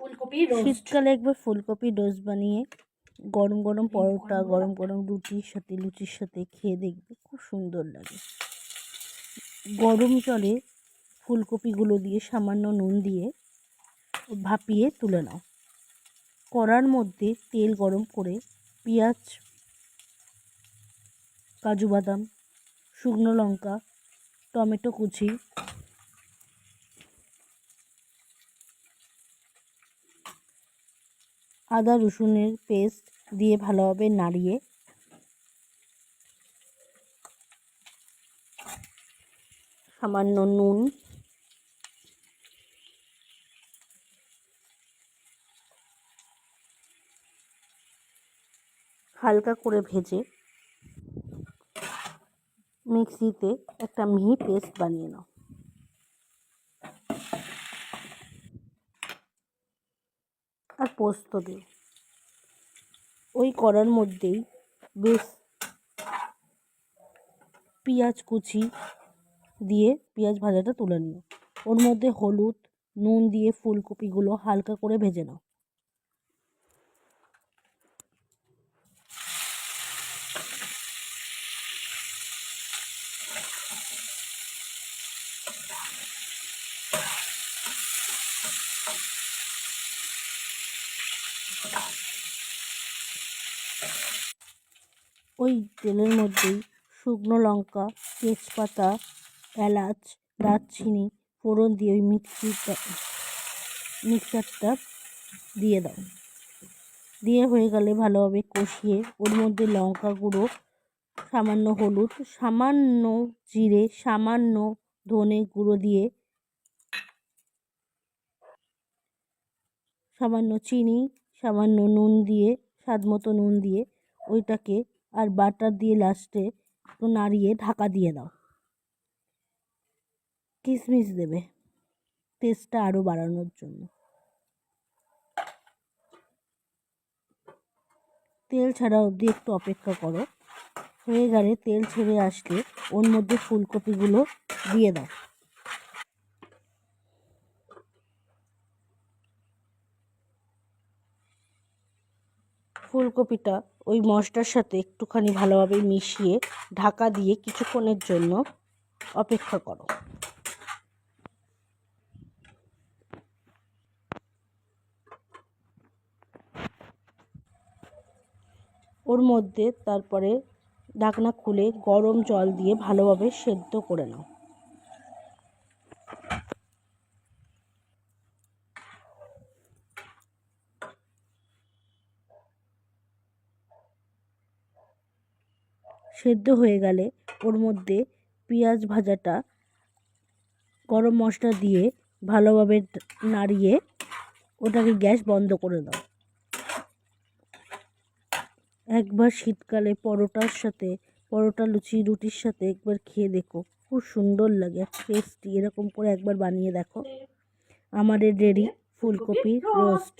ফুলকপি রোস্ট। শীতকালে একবার ফুলকপি রোস্ট বানিয়ে গরম গরম পরোটা, গরম গরম লুচির সাথে খেয়ে দেখবে, খুব সুন্দর লাগে। গরম জলে ফুলকপিগুলো দিয়ে সামান্য নুন দিয়ে ভাপিয়ে তুলে নাও। কড়ার মধ্যে তেল গরম করে পেঁয়াজ, কাজু বাদাম, শুকনো লঙ্কা, টমেটো কুচি, আদা রসুনের পেস্ট দিয়ে ভালোভাবে নাড়িয়ে সামান্য নুন, হালকা করে ভেজে মিক্সিতে একটা মিহি পেস্ট বানিয়ে নাও। আর পোস্ত দিও। ওই কড়ার মধ্যেই বেশ পেঁয়াজ কুচি দিয়ে পেঁয়াজ ভাজাটা তুলে নিও। ওর মধ্যে হলুদ, নুন দিয়ে ফুলকপিগুলো হালকা করে ভেজে নাও। ওই তেলের মধ্যেই শুকনো লঙ্কা, তেজপাতা, এলাচ, দারচিনি ফোড়ন দিয়ে ওই মিক্সারটা দিয়ে দাও। দিয়ে হয়ে গেলে ভালোভাবে কষিয়ে ওর মধ্যে লঙ্কা গুঁড়ো, সামান্য হলুদ, সামান্য জিরে, সামান্য ধনে গুঁড়ো দিয়ে সামান্য চিনি, সামান্য নুন দিয়ে স্বাদ মতো নুন দিয়ে ওইটাকে আর বাটার দিয়ে লাস্টে একটু নাড়িয়ে ঢাকা দিয়ে দাও। কিশমিশ দেবে টেস্টটা আরও বাড়ানোর জন্য। তেল ছাড়া অবধি একটু অপেক্ষা করো। হয়ে গেলে তেল ছেড়ে আসলে ওর মধ্যে ফুলকপিগুলো দিয়ে দাও। ফুলকপিটা ওই মশলার সাথে একটুখানি ভালোভাবে মিশিয়ে ঢাকা দিয়ে কিছুক্ষণের জন্য অপেক্ষা করো। ওর মধ্যে তারপরে ঢাকনা খুলে গরম জল দিয়ে ভালোভাবে সেদ্ধ করে নাও। সেদ্ধ হয়ে গেলে ওর মধ্যে পেঁয়াজ ভাজাটা গরম মশলা দিয়ে ভালোভাবে নাড়িয়ে ওটাকে গ্যাস বন্ধ করে দাও। একবার শীতকালে পরোটা লুচি রুটির সাথে একবার খেয়ে দেখো, খুব সুন্দর লাগে, টেস্টি। এরকম করে একবার বানিয়ে দেখো। আমাদের রেডি ফুলকপি রোস্ট।